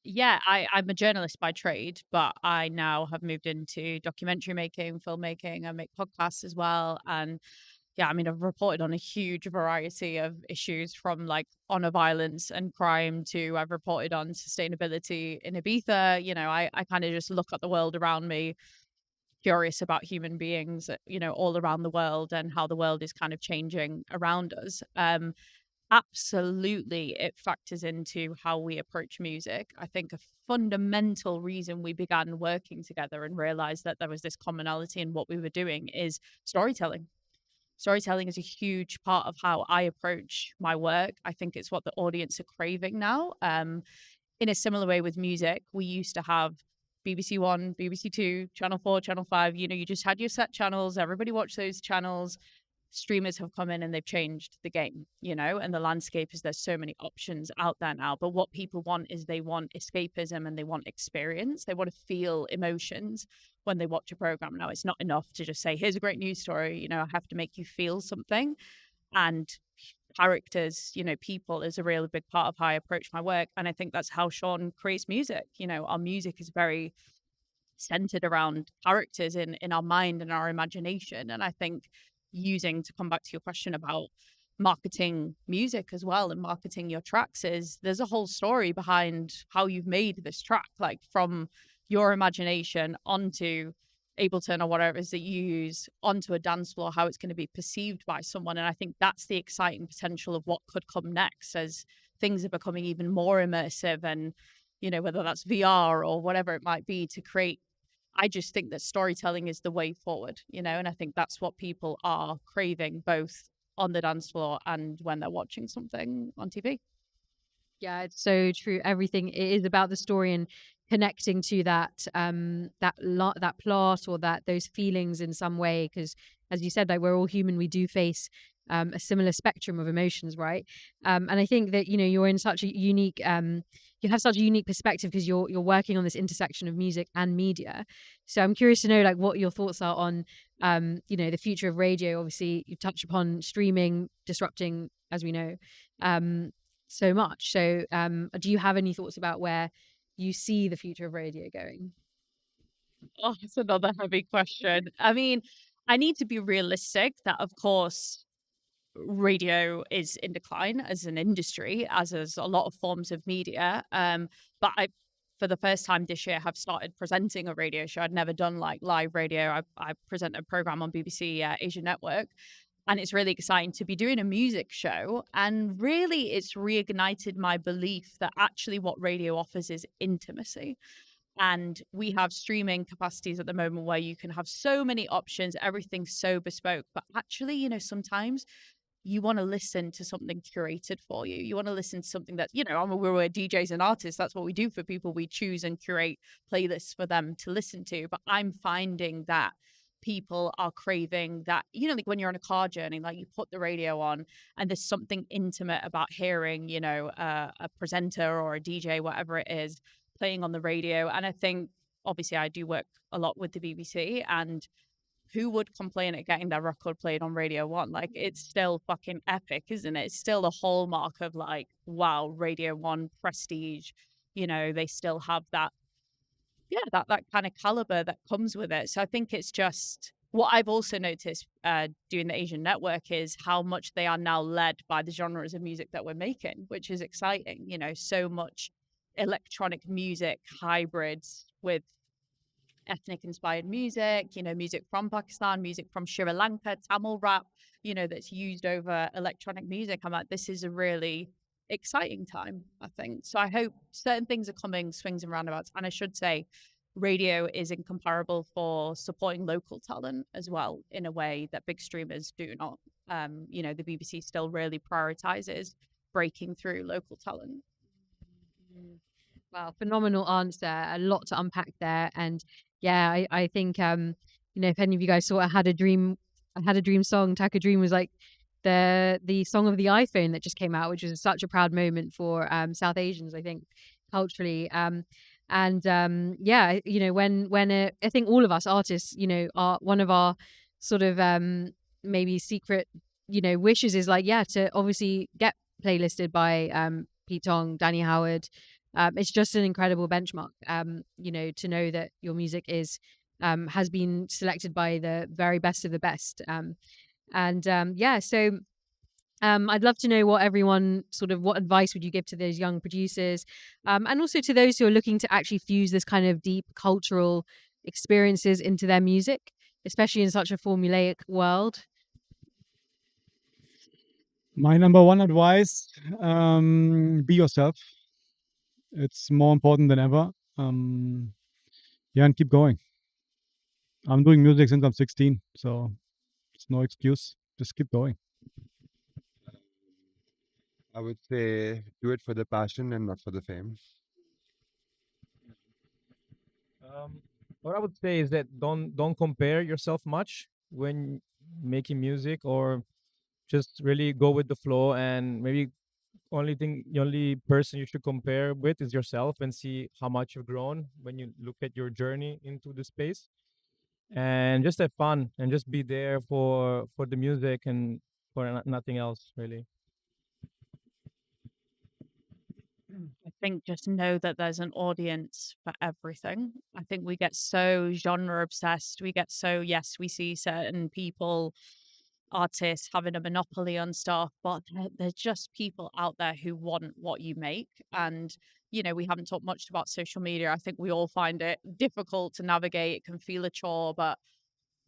Yeah, I'm a journalist by trade, but I now have moved into documentary making, filmmaking. I make podcasts as well. And yeah, I mean, I've reported on a huge variety of issues from like honor violence and crime to I've reported on sustainability in Ibiza. I kind of just look at the world around me, curious about human beings, all around the world and how the world is kind of changing around us. Absolutely, it factors into how we approach music. I think a fundamental reason we began working together and realized that there was this commonality in what we were doing is storytelling. Storytelling is a huge part of how I approach my work. I think it's what the audience are craving now. In a similar way with music, we used to have BBC One, BBC Two, Channel 4, Channel 5. You just had your set channels. Everybody watched those channels. Streamers have come in and they've changed the game, and the landscape is there's so many options out there now. But what people want is they want escapism and they want experience. They want to feel emotions when they watch a program. Now, it's not enough to just say, here's a great news story. I have to make you feel something. And characters, people is a really big part of how I approach my work. And I think that's how Sean creates music. Our music is very centered around characters in our mind and our imagination. And I think to come back to your question about marketing music as well and marketing your tracks is there's a whole story behind how you've made this track, like from your imagination onto Ableton or whatever it is that you use onto a dance floor, how it's going to be perceived by someone. And I think that's the exciting potential of what could come next as things are becoming even more immersive and, whether that's VR or whatever it might be to create. I just think that storytelling is the way forward, and I think that's what people are craving both on the dance floor and when they're watching something on TV. Yeah, it's so true. Everything it is about the story and connecting to that plot or that those feelings in some way. Because as you said, like we're all human, we do face a similar spectrum of emotions, right? And I think that you're in such a unique you have such a unique perspective because you're working on this intersection of music and media. So I'm curious to know like what your thoughts are on the future of radio. Obviously, you touched upon streaming disrupting, as we know. So much. So, do you have any thoughts about where you see the future of radio going? Oh, it's another heavy question. I mean, I need to be realistic that, of course, radio is in decline as an industry, as is a lot of forms of media. But I, for the first time this year, have started presenting a radio show. I'd never done like live radio. I present a program on BBC Asia Network. And it's really exciting to be doing a music show. And really, it's reignited my belief that actually what radio offers is intimacy. And we have streaming capacities at the moment where you can have so many options, everything's so bespoke. But actually, sometimes you want to listen to something curated for you. You want to listen to something that, I mean, we're DJs and artists. That's what we do for people. We choose and curate playlists for them to listen to. But I'm finding that people are craving that, like when you're on a car journey, like you put the radio on and there's something intimate about hearing, a presenter or a DJ, whatever it is, playing on the radio. And I think, obviously, I do work a lot with the BBC, and who would complain at getting their record played on Radio 1? Like, it's still fucking epic, isn't it? It's still the hallmark of like, wow, Radio 1 prestige. They still have that, yeah, that kind of caliber that comes with it. So I think it's just what I've also noticed doing the Asian network is how much they are now led by the genres of music that we're making, which is exciting. So much electronic music hybrids with ethnic inspired music, music from Pakistan, music from Sri Lanka, Tamil rap, that's used over electronic music. I'm like, this is a really exciting time, I think. So I hope certain things are coming, swings and roundabouts. And I should say, radio is incomparable for supporting local talent as well in a way that big streamers do not. The BBC still really prioritizes breaking through local talent. Wow, phenomenal answer. A lot to unpack there. And yeah, I think if any of you guys saw I Had a Dream song, Taka Dream was like the song of the iPhone that just came out, which was such a proud moment for South Asians, I think, culturally. When I think all of us artists, are one of our sort of maybe secret, wishes is like, yeah, to obviously get playlisted by Pete Tong, Danny Howard. It's just an incredible benchmark, to know that your music has been selected by the very best of the best. I'd love to know what advice would you give to those young producers, and also to those who are looking to actually fuse this kind of deep cultural experiences into their music, especially in such a formulaic world. My number one advice: be yourself. It's more important than ever. And keep going. I'm doing music since I'm 16, so it's no excuse. Just keep going. I would say do it for the passion and not for the fame. What I would say is that don't compare yourself much when making music, or just really go with the flow. And maybe the only person you should compare with is yourself, and see how much you've grown when you look at your journey into the space. And just have fun and just be there for the music and for nothing else really. I think just know that there's an audience for everything. I think we get so genre obsessed. We get so, yes, we see certain people, artists having a monopoly on stuff, but there's just people out there who want what you make. And, we haven't talked much about social media. I think we all find it difficult to navigate. It can feel a chore, but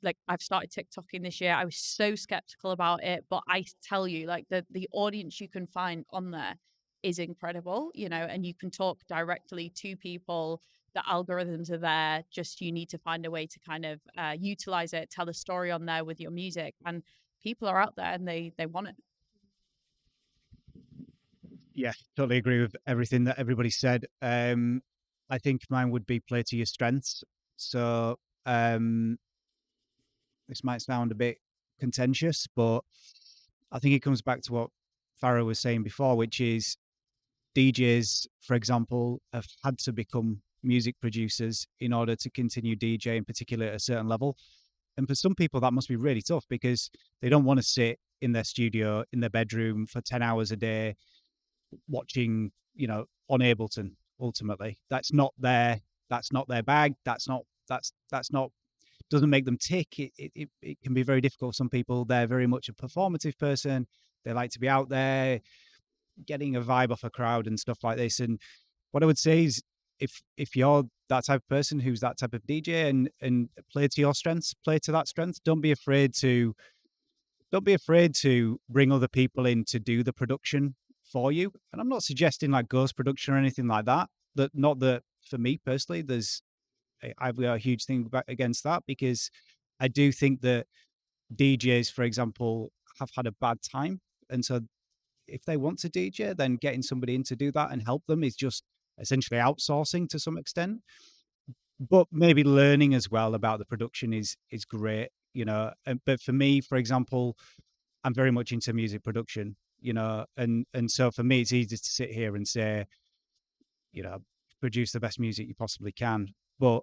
like I've started TikToking this year. I was so skeptical about it, but I tell you, like the audience you can find on there is incredible, and you can talk directly to people. The algorithms are there. Just you need to find a way to kind of utilize it, tell a story on there with your music, and people are out there and they want it. Yeah, totally agree with everything that everybody said. I think mine would be play to your strengths. So this might sound a bit contentious, but I think it comes back to what Farah was saying before, which is DJs, for example, have had to become music producers in order to continue DJing, particularly at a certain level. And for some people, that must be really tough because they don't want to sit in their studio, in their bedroom for 10 hours a day watching, on Ableton. Ultimately, that's not their bag. That's not doesn't make them tick. It can be very difficult for some people. They're very much a performative person. They like to be out there getting a vibe off a crowd and stuff like this. And what I would say is if you're that type of person who's that type of DJ and play to your strengths, play to that strength. Don't be afraid to bring other people in to do the production for you. And I'm not suggesting like ghost production or anything like that. Not that for me personally, I've got a huge thing against that, because I do think that DJs, for example, have had a bad time. And so if they want to DJ, then getting somebody in to do that and help them is just essentially outsourcing to some extent. But maybe learning as well about the production is great, but for me, for example, I'm very much into music production, and so for me, it's easy to sit here and say, produce the best music you possibly can. But,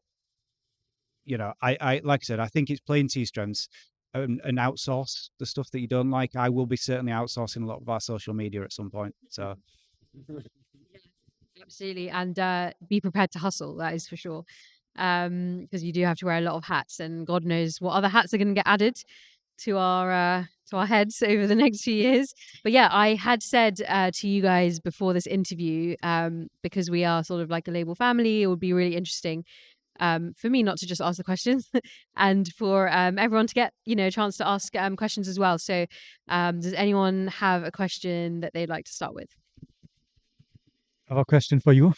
I like I said, I think it's playing to your strengths and outsource the stuff that you don't like. I will be certainly outsourcing a lot of our social media at some point. So Absolutely. And be prepared to hustle, that is for sure. Because you do have to wear a lot of hats, and God knows what other hats are going to get added to our heads over the next few years. But yeah, I had said to you guys before this interview, because we are sort of like a label family, it would be really interesting for me not to just ask the questions and for everyone to get a chance to ask questions as well. So does anyone have a question that they'd like to start with? I have a question for you.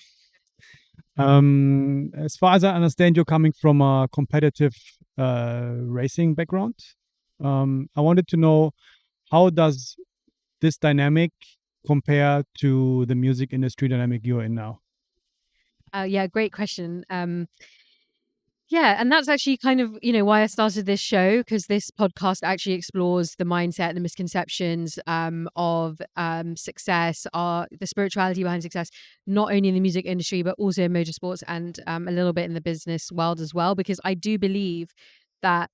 As far as I understand, you're coming from a competitive racing background. I wanted to know, how does this dynamic compare to the music industry dynamic you're in now? Yeah, great question. Yeah, and that's actually kind of, why I started this show, because this podcast actually explores the mindset and the misconceptions of success, the spirituality behind success, not only in the music industry, but also in motorsports and a little bit in the business world as well, because I do believe that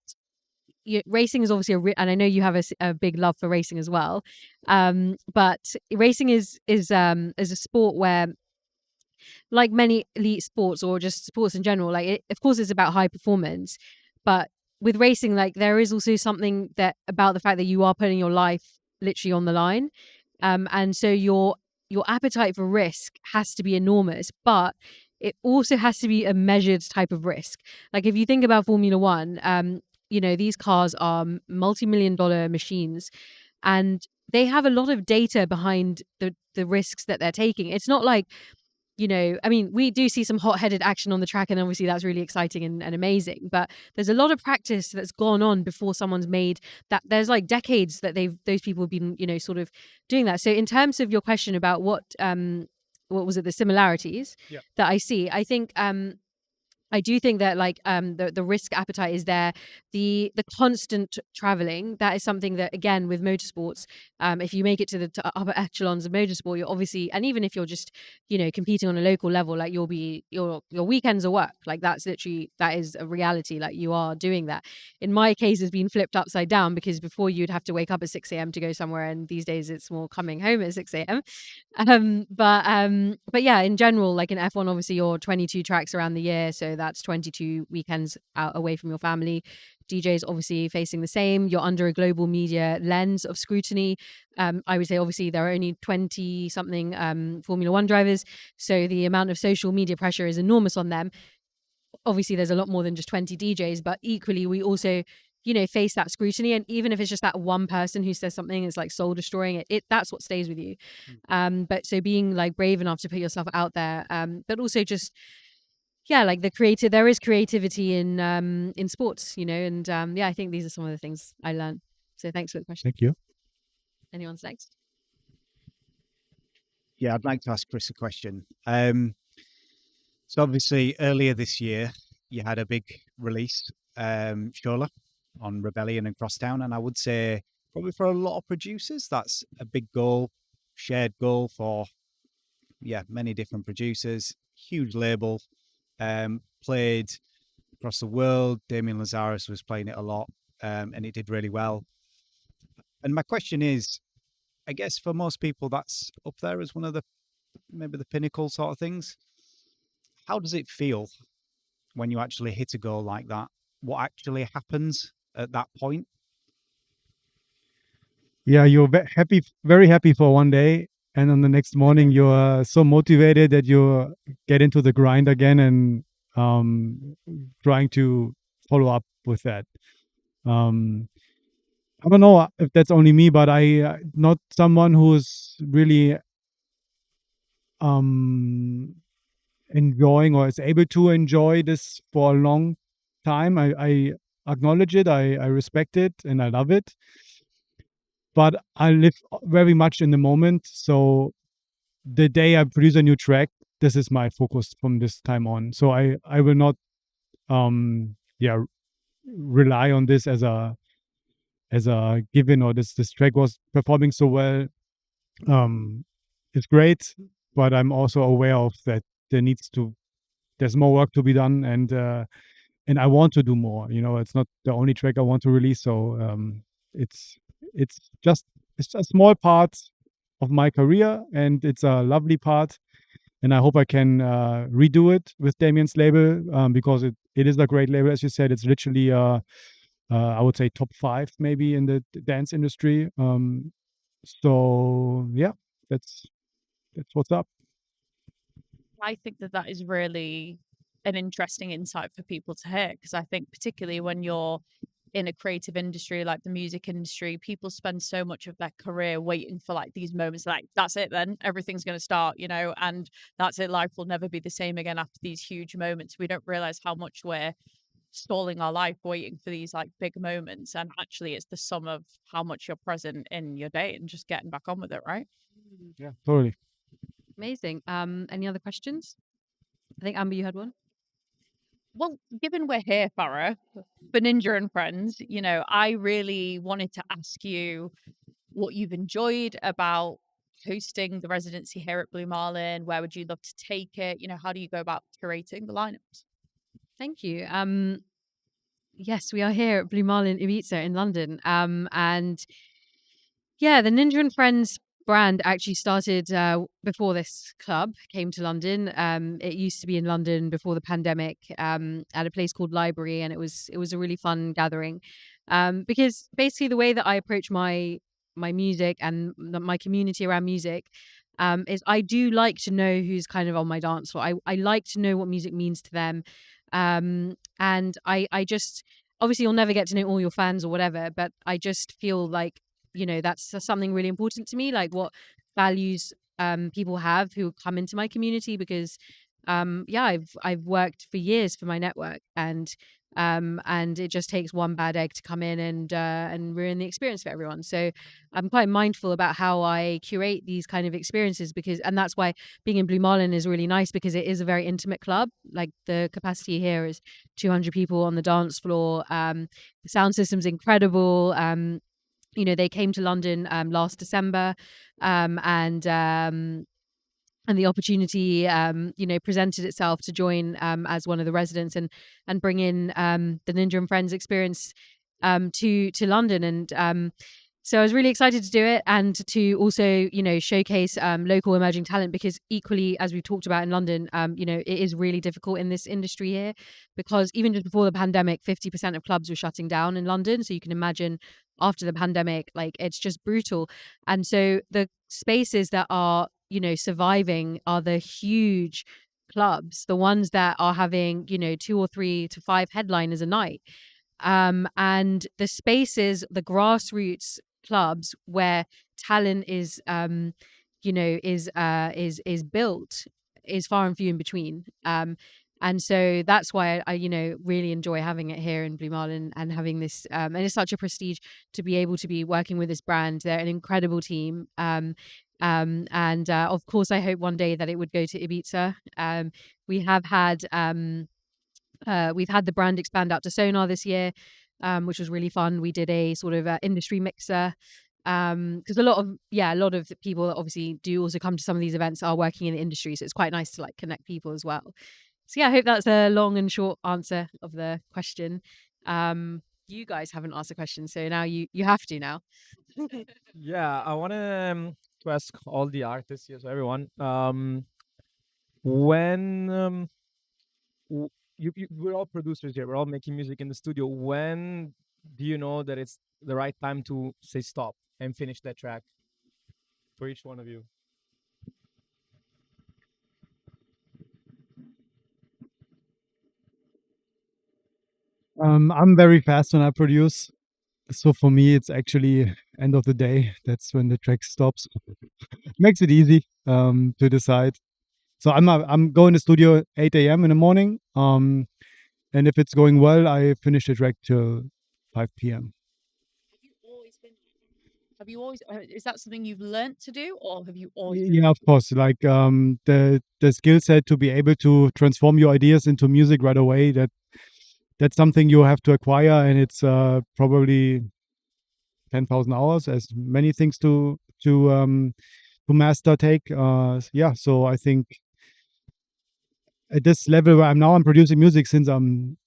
racing is obviously and I know you have a big love for racing as well, but racing is a sport where, like many elite sports or just sports in general, of course it's about high performance, but with racing, like, there is also something that about the fact that you are putting your life literally on the line, and so your appetite for risk has to be enormous, but it also has to be a measured type of risk. Like, if you think about Formula One, these cars are multi-million-dollar machines, and they have a lot of data behind the risks that they're taking. It's not like, I mean, we do see some hot-headed action on the track, and obviously that's really exciting and amazing. But there's a lot of practice that's gone on before someone's made that. There's like decades that those people have been, sort of doing that. So in terms of your question about what was it, the similarities that I see, I think I do think that, like, the risk appetite is there. The constant traveling, that is something that, again, with motorsports, if you make it to the upper echelons of motorsport, you're obviously, and even if you're just competing on a local level, like, you'll be your weekends are work. Like, that is a reality. Like, you are doing that. In my case, it's been flipped upside down, because before you'd have to wake up at 6 a.m. to go somewhere, and these days it's more coming home at 6 a.m. But yeah, in general, like in F1, obviously you're 22 tracks around the year, so that's 22 weekends out away from your family. DJs obviously facing the same. You're under a global media lens of scrutiny. I would say obviously there are only 20 something Formula One drivers, so the amount of social media pressure is enormous on them. Obviously there's a lot more than just 20 DJs, but equally we also face that scrutiny. And even if it's just that one person who says something is like soul destroying, it that's what stays with you. But so being like brave enough to put yourself out there, but also just, yeah, like there is creativity in sports, and yeah, I think these are some of the things I learned. So thanks for the question. Thank you. Anyone's next? Yeah, I'd like to ask Chris a question. So obviously earlier this year, you had a big release, Shola, on Rebellion and Crosstown, and I would say probably for a lot of producers, that's a big goal, shared goal for many different producers. Huge label, played across the world. Damien Lazarus was playing it a lot, and it did really well. And my question is, I guess for most people, that's up there as one of the maybe the pinnacle sort of things. How does it feel when you actually hit a goal like that? What actually happens at that point? Yeah, you're happy, very happy for one day, and on the next morning you're so motivated that you get into the grind again and trying to follow up with that. I don't know if that's only me, but I not someone who's really enjoying or is able to enjoy this for a long time. I acknowledge it, I respect it, and I love it. But I live very much in the moment. So the day I produce a new track, this is my focus from this time on. So I will not rely on this as a given, or this track was performing so well. It's great, but I'm also aware of that there's more work to be done, and I want to do more. It's not the only track I want to release. So it's it's just it's a small part of my career, and it's a lovely part. And I hope I can redo it with Damien's label, because it is a great label, as you said. It's literally I would say top 5 maybe in the dance industry. So yeah, that's what's up. I think that is really an interesting insight for people to hear, because I think particularly when you're in a creative industry like the music industry, people spend so much of their career waiting for like these moments, like that's it, then everything's going to start, and that's it, life will never be the same again after these huge moments. We don't realize how much we're stalling our life waiting for these like big moments, and actually it's the sum of how much you're present in your day and just getting back on with it, right? Yeah, totally. Amazing. Any other questions? I think Amber, you had one. Well, given we're here, Farah, for Ninja and Friends, I really wanted to ask you what you've enjoyed about hosting the residency here at Blue Marlin. Where would you love to take it? How do you go about curating the lineups? Thank you. Yes, we are here at Blue Marlin Ibiza in London. And yeah, the Ninja and Friends brand actually started before this club came to London. It used to be in London before the pandemic, at a place called Library, and it was a really fun gathering. Because basically the way that I approach my music and my community around music, is I do like to know who's kind of on my dance floor. I like to know what music means to them. And I just, obviously you'll never get to know all your fans or whatever, but I just feel like, that's something really important to me, like what values people have who come into my community, because I've worked for years for my network, and it just takes one bad egg to come in and ruin the experience for everyone. So I'm quite mindful about how I curate these kind of experiences, and that's why being in Blue Marlin is really nice, because it is a very intimate club. Like the capacity here is 200 people on the dance floor. The sound system's incredible. They came to London last December, and the opportunity presented itself to join as one of the residents and bring in the Ninja and Friends experience to London. And so I was really excited to do it, and to also showcase local emerging talent, because equally, as we've talked about in London, it is really difficult in this industry here, because even just before the pandemic, 50% of clubs were shutting down in London. So you can imagine after the pandemic, like, it's just brutal. And so the spaces that are surviving are the huge clubs, the ones that are having 2 or 3 to 5 headliners a night. And the spaces, the grassroots clubs where talent is is built, is far and few in between. And so that's why I really enjoy having it here in Blue Marlin and having this. And it's such a prestige to be able to be working with this brand. They're an incredible team. And of course, I hope one day that it would go to Ibiza. We have had we've had the brand expand out to Sonar this year, which was really fun. We did a sort of industry mixer because a lot of the people that obviously do also come to some of these events are working in the industry, so it's quite nice to like connect people as well. So yeah, I hope that's a long and short answer of the question. You guys haven't asked a question, so now you have to now. Yeah, I want to ask all the artists here, so everyone, when we're all producers here, we're all making music in the studio. When do you know that it's the right time to say stop and finish that track for each one of you? I'm very fast when I produce. So for me, it's actually end of the day. That's when the track stops. Makes it easy to decide. So I'm going to studio 8 a.m. in the morning. And if it's going well, I finish the track till 5 p.m. Have you always? Is that something you've learnt to do, or have you always? Yeah, of course. Like the skill set to be able to transform your ideas into music right away. That's something you have to acquire, and it's probably 10,000 hours, as many things to master take. Yeah, so I think at this level where I'm now, I'm producing music since I'm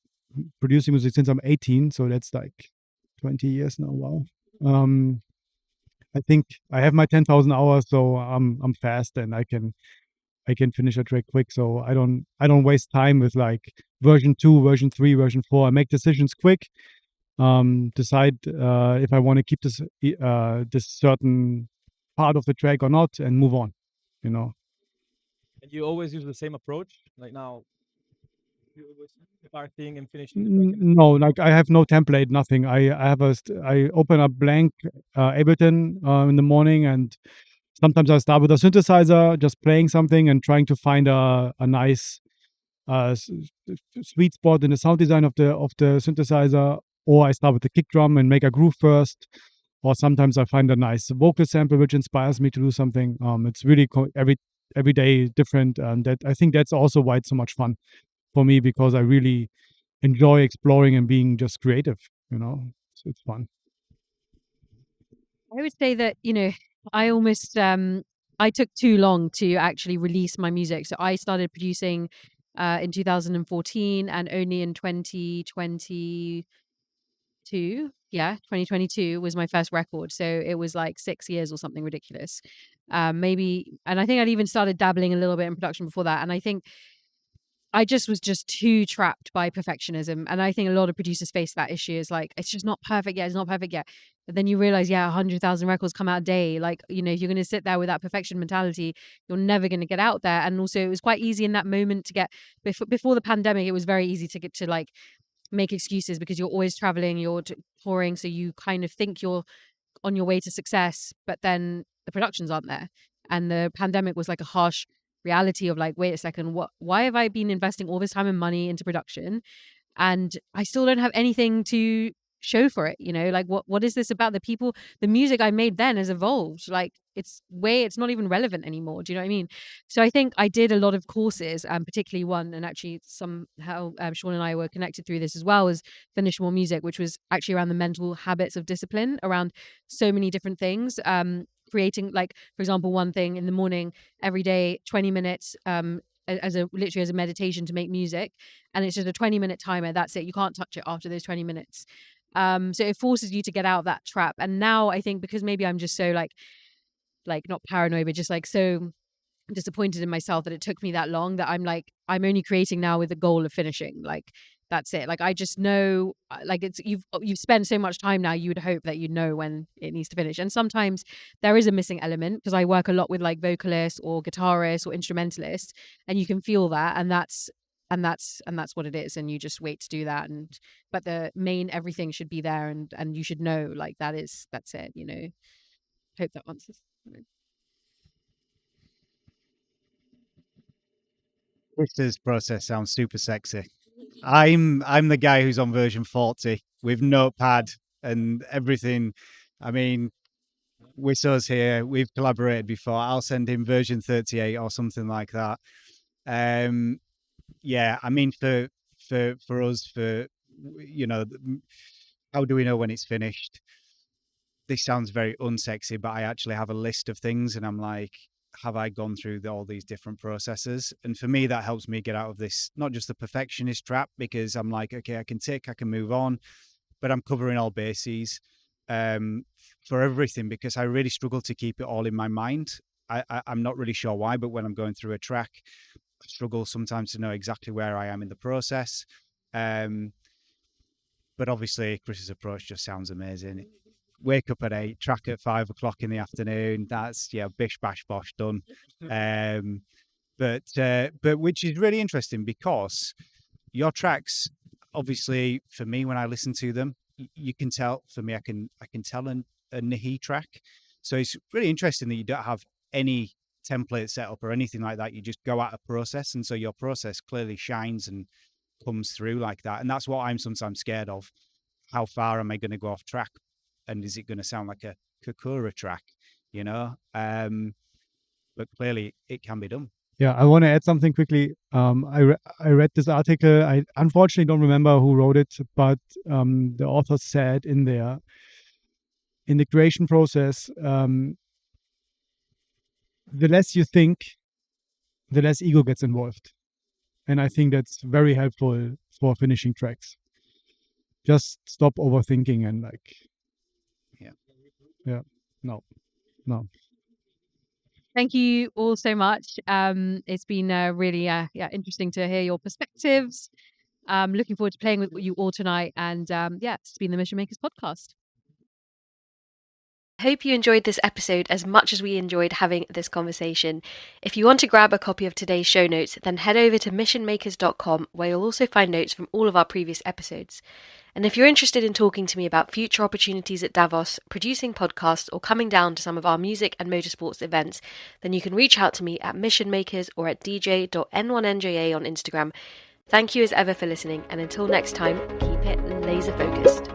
18, so that's like 20 years now. Wow. I think I have my 10,000 hours, so I'm fast and I can finish a track quick. So I don't waste time with like version 2, version 3, version 4. I make decisions quick. Decide if I want to keep this certain part of the track or not, and move on. You know. And you always use the same approach, like now, you always starting and finishing the track. No, like I have no template, nothing. I open up blank Ableton in the morning, and sometimes I start with a synthesizer, just playing something and trying to find a nice sweet spot in the sound design of the synthesizer. Or I start with the kick drum and make a groove first. Or sometimes I find a nice vocal sample which inspires me to do something. It's really every day different, and that I think that's also why it's so much fun for me, because I really enjoy exploring and being just creative. So it's fun. I would say that, I almost I took too long to actually release my music. So I started producing in 2014 and only in 2022. Yeah, 2022 was my first record. So it was like 6 years or something ridiculous. Maybe, and I think I'd even started dabbling a little bit in production before that. And I think I just was just too trapped by perfectionism. And I think a lot of producers face that issue. Is like, it's just not perfect yet. It's not perfect yet. But then you realize, yeah, 100,000 records come out a day. Like, if you're going to sit there with that perfection mentality, you're never going to get out there. And also, it was quite easy in that moment to get, before the pandemic, it was very easy to get to like make excuses because you're always traveling, you're touring. So you kind of think you're on your way to success, but then the productions aren't there. And the pandemic was like a harsh reality of like, wait a second, why have I been investing all this time and money into production and I still don't have anything to show for it? Like what is this about? The music I made then has evolved. Like it's not even relevant anymore. Do you know what I mean? So I think I did a lot of courses, particularly one, and actually somehow Sean and I were connected through this as well, as Finish More Music, which was actually around the mental habits of discipline, around so many different things. Creating, like, for example, one thing in the morning every day, 20 minutes, literally as a meditation to make music, and it's just a 20-minute timer. That's it. You can't touch it after those 20 minutes. So it forces you to get out of that trap. And now I think because maybe I'm just so like not paranoid, but just like so disappointed in myself that it took me that long, that I'm only creating now with the goal of finishing. Like that's it. Like I just know, like it's you've spent so much time now, you would hope that you know when it needs to finish. And sometimes there is a missing element because I work a lot with like vocalists or guitarists or instrumentalists, and you can feel that, and that's what it is, and you just wait to do that. But the main everything should be there, and you should know, like, that's it. Hope that answers. Chris's process sounds super sexy. I'm the guy who's on version 40 with Notepad and everything. I mean, Wisso's here. We've collaborated before. I'll send him version 38 or something like that. Yeah, I mean, for us, how do we know when it's finished? This sounds very unsexy, but I actually have a list of things, and I'm like, have I gone through all these different processes? And for me, that helps me get out of this, not just the perfectionist trap, because I'm like, okay, I can move on, but I'm covering all bases for everything, because I really struggle to keep it all in my mind. I'm not really sure why, but when I'm going through a track, I struggle sometimes to know exactly where I am in the process. But obviously, Chris's approach just sounds amazing. Wake up at 8, track at 5 o'clock in the afternoon. That's bish bash bosh done. But which is really interesting, because your tracks, obviously, for me, when I listen to them, you can tell. For me, I can tell a Nhii track. So it's really interesting that you don't have any template set up or anything like that. You just go at a process, and so your process clearly shines and comes through like that. And that's what I'm sometimes scared of. How far am I going to go off track? And is it going to sound like a Kakura track? But clearly it can be done. Yeah, I want to add something quickly. I read this article. I unfortunately don't remember who wrote it, but the author said in there, in the creation process, the less you think, the less ego gets involved. And I think that's very helpful for finishing tracks. Just stop overthinking and no. Thank you all so much. It's been really interesting to hear your perspectives. Looking forward to playing with you all tonight. And it's been the Mission Makers podcast. I hope you enjoyed this episode as much as we enjoyed having this conversation. If you want to grab a copy of today's show notes, then head over to missionmakers.com, where you'll also find notes from all of our previous episodes. And if you're interested in talking to me about future opportunities at Davos, producing podcasts, or coming down to some of our music and motorsports events, then you can reach out to me at Mission Makers or at dj.n1nja on Instagram. Thank you as ever for listening, and until next time, keep it laser focused.